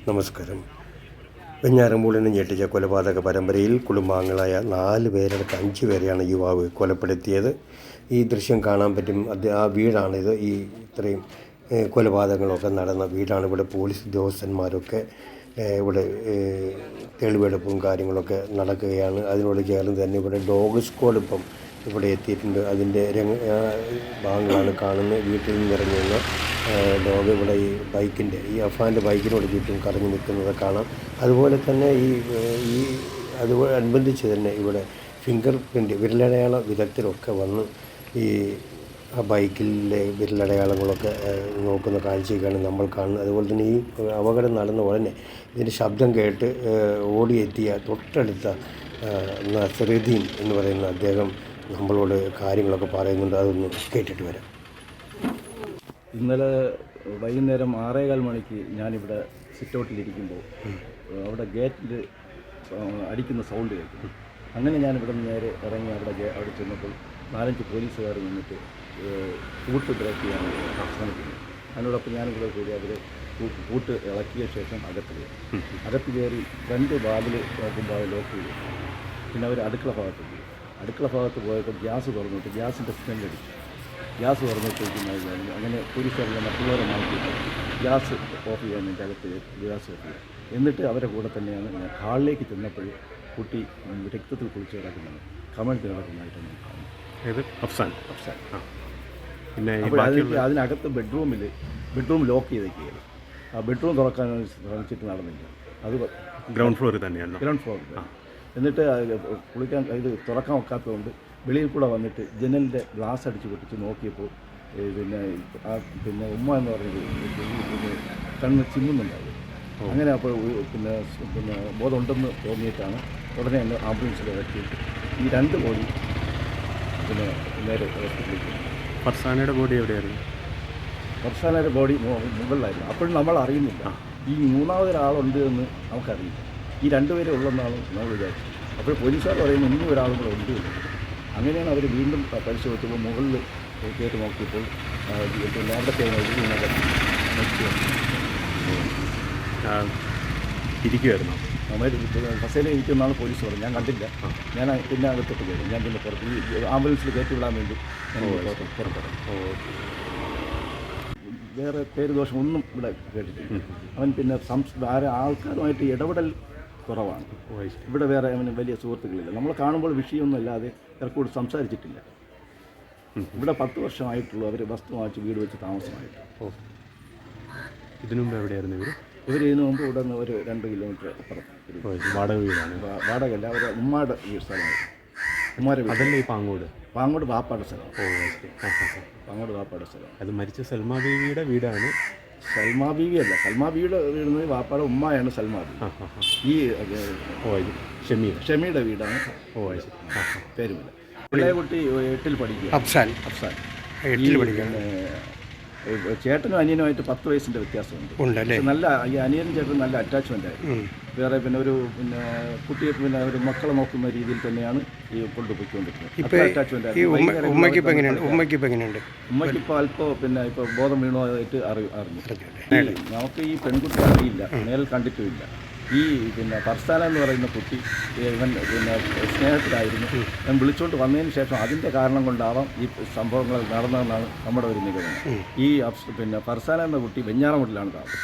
നമസ്കാരം. വെഞ്ഞാറമൂടിനെ ഞെട്ടിച്ച കൊലപാതക പരമ്പരയിൽ കുടുംബാംഗങ്ങളായ 4 പേരടക്കം 5 പേരെയാണ് യുവാവ് കൊലപ്പെടുത്തിയത്. ഈ ദൃശ്യം കാണാൻ പറ്റും. ആ വീടാണിത്. ഈ ഇത്രയും കൊലപാതകങ്ങളൊക്കെ നടന്ന വീടാണ്. ഇവിടെ പോലീസ് ഉദ്യോഗസ്ഥന്മാരൊക്കെ ഇവിടെ തെളിവെടുപ്പും കാര്യങ്ങളൊക്കെ നടക്കുകയാണ്. അതിനോട് ചേർന്ന് തന്നെ ഇവിടെ ഡോഗ് സ്ക്വാഡ് ഇപ്പം ഇവിടെ എത്തിയിട്ടുണ്ട്. അതിൻ്റെ ഭാഗങ്ങളാണ് കാണുന്നത്. വീട്ടിൽ നിന്ന് ഇറങ്ങി വന്ന ഡോഗ് ഇവിടെ ഈ അഫാൻ്റെ ബൈക്കിനോട് ചുറ്റും കറങ്ങി നിൽക്കുന്നത് കാണാം. അതുപോലെ തന്നെ അനുബന്ധിച്ച് തന്നെ ഇവിടെ ഫിംഗർ പ്രിൻ്റ് വിരലടയാള വിദഗ്ധരൊക്കെ വന്ന് ആ ബൈക്കിലെ വിരലടയാളങ്ങളൊക്കെ നോക്കുന്ന കാഴ്ചയൊക്കെയാണ് നമ്മൾ കാണുന്നത്. അതുപോലെ തന്നെ ഈ അപകടം നടന്ന ഉടനെ ഇതിൻ്റെ ശബ്ദം കേട്ട് ഓടിയെത്തിയ തൊട്ടടുത്ത നസറുദ്ദീൻ എന്ന് പറയുന്ന അദ്ദേഹം നമ്മളോട് കാര്യങ്ങളൊക്കെ പറയുന്നുണ്ട്. അതൊന്ന് കേട്ടിട്ട് വരാം. ഇന്നലെ വൈകുന്നേരം 6:15 മണിക്ക് ഞാനിവിടെ സിറ്റൗട്ടിലിരിക്കുമ്പോൾ അവിടെ ഗേറ്റിൽ അടിക്കുന്ന സൗണ്ട് കേൾക്കും. അങ്ങനെ ഞാനിവിടെ നിന്ന് നേരെ ഇറങ്ങി അവിടെ ചെന്നപ്പോൾ 4-5 പോലീസുകാർ നിന്നിട്ട് കൂട്ട് ബ്രേക്ക് ചെയ്യാൻ ശ്രമിക്കുന്നു. അതിനോടൊപ്പം ഞാനിവിടെ കൂടി അവർ കൂട്ട് ഇളക്കിയ ശേഷം അകത്ത് കയറി ഫ്രണ്ട് വാതിൽ നോക്കുമ്പോൾ അത് ലോക്ക് ചെയ്തു. പിന്നെ അവർ അടുക്കള ഭാഗത്ത് പോയപ്പോൾ ഗ്യാസ് തുറന്നിട്ട് ഗ്യാസിൻ്റെ സ്മെല്ലടിച്ചു. ഗ്യാസ് തുറന്നിട്ടിരിക്കുന്നതായിരുന്നു. അങ്ങനെ പോലീസുകാരെ മറ്റുള്ളവരെ മാറ്റിയിട്ട് ഗ്യാസ് ഓഫ് ചെയ്യാൻ എൻ്റെ അകത്ത് ഗ്യാസ് ഓഫ് ചെയ്തു. എന്നിട്ട് അവരെ കൂടെ തന്നെയാണ് ഞാൻ ഹാളിലേക്ക് ചെന്നപ്പോൾ കുട്ടി രക്തത്തിൽ കുളിച്ച് കിടക്കുന്നത്, കമഴ്ത്തി കിടക്കുന്നതായിട്ടാണ് കാണുന്നത്. അഫ്സാൻ. പിന്നെ അപ്പോൾ അതിനകത്ത് ബെഡ്റൂം ലോക്ക് ചെയ്തേക്കുകയാണ്. ആ ബെഡ്റൂം തുറക്കാൻ ശ്രമിച്ചിട്ട് നടന്നില്ല. അത് ഗ്രൗണ്ട് ഫ്ലോറിൽ തന്നെയാണ്. എന്നിട്ട് കുളിക്കാൻ തുറക്കാൻ ഒക്കാത്തതുകൊണ്ട് വെളിയിൽ കൂടെ വന്നിട്ട് ജനലിൻ്റെ ഗ്ലാസ് അടിച്ച് പൊട്ടിച്ച് നോക്കിയപ്പോൾ പിന്നെ ഉമ്മ എന്ന് പറഞ്ഞത് കണ്ണ് ചിമ്മുന്നുണ്ടാവും. അങ്ങനെ അപ്പോൾ പിന്നെ ബോധമുണ്ടെന്ന് തോന്നിയിട്ടാണ് ഉടനെ തന്നെ ആംബുലൻസിൽ ഇറക്കിയിട്ട് ഈ 2 ബോഡി പിന്നെ നേരെ ഹോസ്പിറ്റലിലേക്ക്. ഫർസാനയുടെ ബോഡി എവിടെയായിരുന്നു? ഫർസാനയുടെ ബോഡി മുകളിലായിരുന്നു. അപ്പോഴും നമ്മൾ അറിയുന്നില്ല ഈ 3ാമതൊരാളുണ്ട് എന്ന് നമുക്കറിയില്ല. ഈ 2 പേരെ ഉള്ളെന്നാണ് നമ്മൾ വിചാരിച്ചത്. അപ്പോൾ പോലീസുകാർ പറയുന്നു ഇനി ഒരാളും കൂടെ ഉണ്ട് എന്ന്. അങ്ങനെയാണ് അവർ വീണ്ടും പരിശോധിച്ചപ്പോൾ മുകളിൽ കയറ്റി നോക്കിയപ്പോൾ നേരത്തെ ഇരിക്കുമായിരുന്നു. ഫസേല ഇരിക്കുമെന്നാണ് പോലീസ് പറഞ്ഞത്. ഞാൻ കണ്ടില്ല. ഞാൻ പിന്നെ അകത്തോട്ട് കയറി. ഞാൻ പിന്നെ പുറത്ത് ആംബുലൻസിൽ കയറ്റി വിടാൻ വേണ്ടി പുറപ്പെടും. വേറെ പേര് ദോഷം ഒന്നും ഇവിടെ കേട്ടിട്ടില്ല. അവൻ പിന്നെ ആൾക്കാരുമായിട്ട് ഇടപെടൽ കുറവാണ്. ഇവിടെ വേറെ അവന് വലിയ സുഹൃത്തുക്കളില്ല. നമ്മൾ കാണുമ്പോൾ വിഷയമൊന്നും അല്ലാതെ ഇറക്കോട് സംസാരിച്ചിട്ടില്ല. ഇവിടെ 10 വർഷമായിട്ടുള്ളൂ അവർ വസ്തു വാങ്ങിച്ച് വീട് വെച്ച് താമസമായിട്ട്. ഇതിനു മുമ്പ് എവിടെയായിരുന്നു ഇതിനു മുമ്പ് ഇവിടെ നിന്ന് ഒരു 2 കിലോമീറ്റർ അപ്പുറം വാടക വീടാണ്. വാടകയല്ല, അവർ ഉമ്മാടെ സ്ഥലമാണ്. ഉമ്മാരെ അതല്ലേ പാങ്ങോട് വാപ്പാടെ സ്ഥലം. പാങ്ങോട് വാപ്പാടെ സ്ഥലം. അത് മരിച്ച സൽമാ ബീവിയുടെ വീടാണ്. സൽമാ ബീവിയല്ല, സൽമാ ബീവിയുടെ വീടുന്നത് വാപ്പാടെ ഉമ്മയാണ് സൽമാ ബീവി. ഈ ഷമിയുടെ വീടാണ്. പേരുമില്ല. പിള്ളേ കുട്ടി 8ൽ പഠിക്കുക. അഫ്സാൻ 8ൽ പഠിക്കുക. ചേട്ടനും അനിയനുമായിട്ട് 10 വയസ്സിൻ്റെ വ്യത്യാസമുണ്ട്. നല്ല ഈ അനിയനും ചേട്ടനും നല്ല അറ്റാച്ച്മെൻ്റ് ആയിരുന്നു. വേറെ പിന്നെ കുട്ടിയെ ഒരു മക്കളെ നോക്കുന്ന രീതിയിൽ തന്നെയാണ് ഈ കൊണ്ടുപോയിക്കൊണ്ടിരിക്കുന്നത്. അറ്റാച്ച്മെൻ്റ് ആയിരുന്നു. ഉമ്മയ്ക്കിപ്പോൾ അല്പം ഇപ്പോൾ ബോധം വീണതായിട്ട് അറിഞ്ഞു. നമുക്ക് ഈ പെൺകുട്ടി അറിയില്ല, നേരിൽ കണ്ടിട്ടുമില്ല. ഈ ഫർസാന എന്ന് പറയുന്ന കുട്ടി ഇവൻ സ്നേഹത്തിലായിരുന്നു. ഞാൻ വിളിച്ചുകൊണ്ട് വന്നതിന് ശേഷം അതിൻ്റെ കാരണം കൊണ്ടാവാം ഈ സംഭവങ്ങൾ നടന്നതെന്നാണ് നമ്മുടെ ഒരു നിഗമനം. ഈ ഫർസാന എന്ന കുട്ടി വെഞ്ഞാറമൂടിലാണ് താമസം.